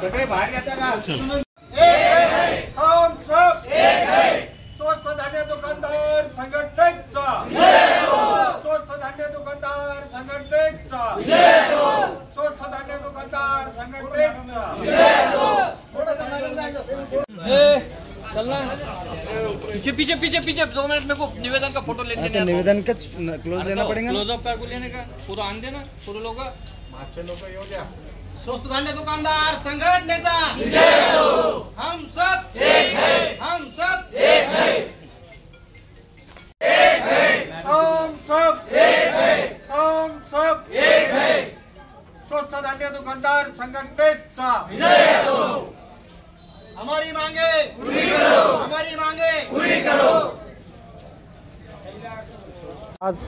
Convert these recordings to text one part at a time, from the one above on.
सगळे बाहेर येतात ना। हम सब एक है। स्वच्छ धान्य दुकानदार संघटनेचा स्वच्छ धान्य दुकानदार संघटनेचा स्वच्छ धान्य दुकानदार संघटनेचा चलना पीछे पीछे पीछे 2 मिनट मेरे को निवेदन का फोटो लेने तो निवेदन का क्लोज लेना पड़ेगा, क्लोज अप का लेने का पूरा आन देना पूरे लोग मागचे लोक येऊ द्या। स्वच्छ धान्य दुकानदार संघटनेचा जय हो। हम सब एक है। हम सब एक है। एक है। हम सब एक है। हम सब एक है। स्वच्छ धान्य दुकानदार संघटनेचा जय हो। हमारी मांगे पूरी करो। हमारी मांगे पूरी करो। आज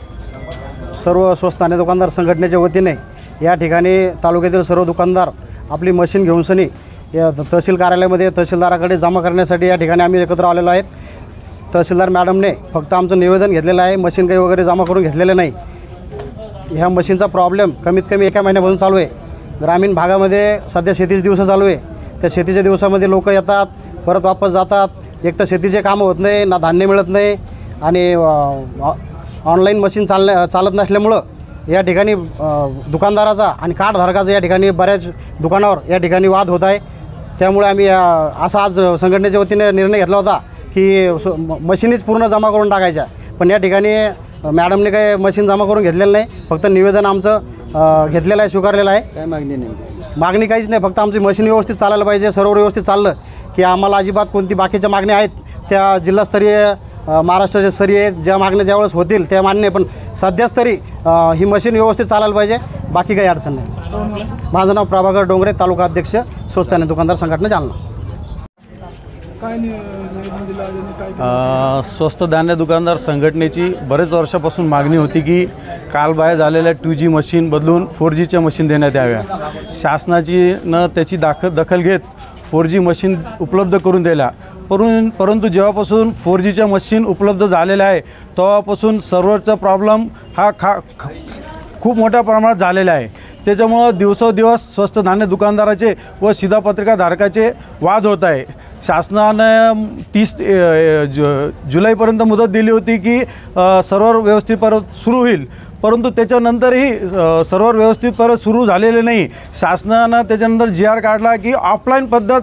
सर्व स्वस्त धान्य दुकानदार संघटनेच्या वतीने या ठिकाणी तालुक्यातील सर्व दुकानदार आपली मशीन घेऊन सनी या तहसील कार्यालयामध्ये तहसीलदाराकडे जमा करण्यासाठी या ठिकाणी आम्ही एकत्र आलेलो आहेत। तहसीलदार मॅडमने फक्त आमचं निवेदन घेतलेलं आहे, मशीन काही वगैरे जमा करून घेतलेलं नाही। ह्या मशीनचा प्रॉब्लेम कमीत कमी 1 महिन्यापासून चालू आहे। ग्रामीण भागामध्ये सध्या शेतीचे दिवस चालू आहे। त्या शेतीच्या दिवसामध्ये लोक येतात परत वापस जातात। एक तर शेतीचे कामं होत नाही, ना धान्य मिळत नाही आणि ऑनलाईन मशीन चालत नसल्यामुळं या ठिकाणी दुकानदाराचा आणि कार्डधारकाचा या ठिकाणी बऱ्याच दुकानावर या ठिकाणी वाद होत आहे। त्यामुळे आम्ही असा आज संघटनेच्या वतीने निर्णय घेतला होता की मशीनीच पूर्ण जमा करून टाकायच्या, पण या ठिकाणी मॅडमने काही मशीन जमा करून घेतलेलं नाही। फक्त निवेदन आमचं घेतलेलं आहे, स्वीकारलेलं आहे। काय मागणी नाही? मागणी काहीच नाही, फक्त आमची मशीन व्यवस्थित चालायला पाहिजे। सर्व व्यवस्थित चाललं की आम्हाला अजिबात कोणती बाकीच्या मागण्या आहेत त्या जिल्हास्तरीय महाराष्ट्राच्या स्तरीय ज्या मागण्या ज्यावेळेस होतील त्या मान्य, पण सध्याच तरी ही मशीन व्यवस्थित चालायला पाहिजे, बाकी काही अडचण नाही। माझं नाव प्रभाकर डोंगरे, तालुका अध्यक्ष स्वस्त धान्य दुकानदार संघटना जालना। स्वस्त धान्य दुकानदार संघटनेची बरेच वर्षापासून मागणी होती की कालबाह्य झालेल्या 2G मशीन बदलून 4Gच्या मशीन देण्यात याव्या। शासनाची न त्याची दखल घेत 4G मशीन उपलब्ध करून दिल्या, परंतु जेव्हापासून 4Gच्या मशीन उपलब्ध झालेल्या आहे तेव्हापासून सर्व्हरचा प्रॉब्लेम हा खूप मोठ्या प्रमाणात झालेला आहे। त्याच्यामुळं दिवसोदिवस स्वस्त धान्य दुकानदाराचे व शिधापत्रिकाधारकाचे वाद होत आहे। शासनानं 30 जुलैपर्यंत मुदत दिली होती की सर्व्हर व्यवस्थित परत सुरू होईल, परंतु त्याच्यानंतरही सर्व्हर व्यवस्थित परत सुरू झालेले नाही। शासनानं त्याच्यानंतर GR काढला की ऑफलाईन पद्धत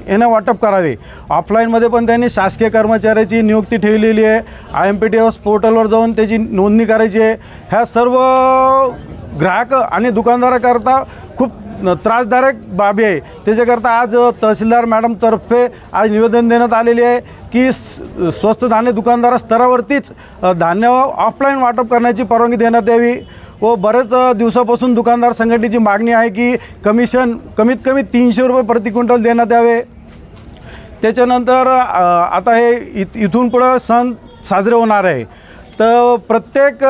यानं वाटप करावे। ऑफलाईनमध्ये पण त्यांनी शासकीय कर्मचाऱ्याची नियुक्ती ठेवलेली आहे। IMPTS पोर्टलवर जाऊन त्याची नोंदणी करायची आहे। ह्या सर्व ग्राहक आणि दुकानदाराकरता खूप त्रासदायक बाबी आहे। त्याच्याकरता आज तहसीलदार मॅडमतर्फे आज निवेदन देण्यात आलेले आहे की स्वस्त धान्य दुकानदार स्तरावरतीच धान्य ऑफलाईन वाटप करण्याची परवानगी देण्यात यावी। व बरेच दिवसापासून दुकानदार संघटनेची मागणी आहे की कमिशन कमीत कमी 300 रुपये प्रति क्विंटल देण्यात यावे। त्याच्यानंतर आता हे इथून पुढं सण साजरे होणार आहे, तर प्रत्येक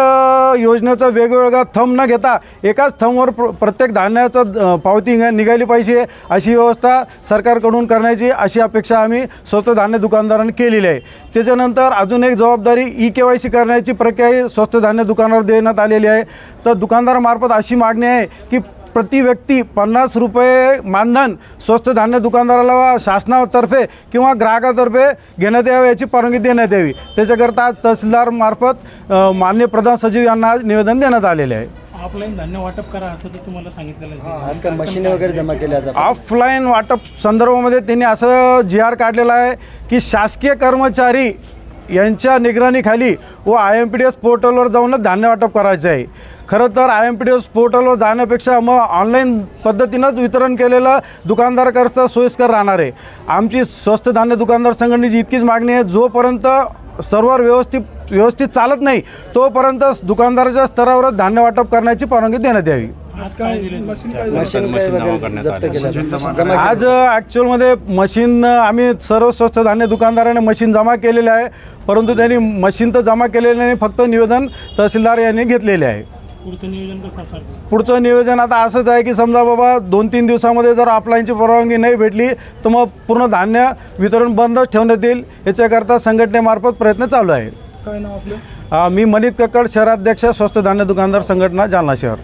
योजनेचा वेगवेगळा थंब न घेता एकाच थंबवर प्रत्येक धान्याचं पावती निघाली पाहिजे, अशी व्यवस्था सरकारकडून करण्याची अशी अपेक्षा आम्ही स्वस्त धान्य दुकानदारांनी केलेली आहे। त्याच्यानंतर अजून एक जबाबदारी EKYC करण्याची प्रक्रिया स्वस्त धान्य दुकानावर देण्यात आलेली आहे। तर दुकानदारामार्फत अशी मागणी आहे की प्रति व्यक्ती 50 रुपये मानधन स्वस्त धान्य दुकानदाराला शासनातर्फे किंवा ग्राहकातर्फे घेण्यात यावे याची परवानगी देण्यात यावी। त्याच्याकरता आज तहसीलदार मार्फत माननीय प्रधान सचिव यांना निवेदन देण्यात आलेले आहे। ऑफलाईन धान्य वाटप करा असं तर तुम्हाला सांगितलेलं आहे। आजकाल मशीन वगैरे जमा केल्या जातात। ऑफलाईन वाटप संदर्भामध्ये त्यांनी असं GR काढलेला आहे की शासकीय कर्मचारी यांच्या निगराणीखाली व IMPTS पोर्टलवर जाऊनच धान्य वाटप करायचं आहे। खरं तर IMPTS पोर्टलवर जाण्यापेक्षा मग ऑनलाईन पद्धतीनंच वितरण केलेलं दुकानदाराकरता सोयीस्कर राहणार आहे। आमची स्वस्त धान्य दुकानदार संघटनेची इतकीच मागणी आहे, जोपर्यंत सर्व्हर व्यवस्थित चालत नाही तोपर्यंत दुकानदाराच्या स्तरावरच धान्य वाटप करण्याची परवानगी देण्यात यावी। आज ॲक्च्युअलमध्ये मशीन आम्ही सर्व स्वस्त धान्य दुकानदाराने मशीन जमा केलेले आहे, परंतु त्यांनी मशीन तर जमा केलेले नाही, फक्त निवेदन तहसीलदार यांनी घेतलेले आहे। पुढचं नियोजन आता असंच आहे की समजा बाबा 2-3 दिवसामध्ये जर ऑफलाईनची परवानगी नाही भेटली तर मग पूर्ण धान्य वितरण बंदच ठेवण्यात येईल। याच्याकरता संघटनेमार्फत प्रयत्न चालू आहे। काय नाव आपलं? मी मनीत कक्कड, शहराध्यक्ष, स्वस्त धान्य दुकानदार संघटना, जालना शहर।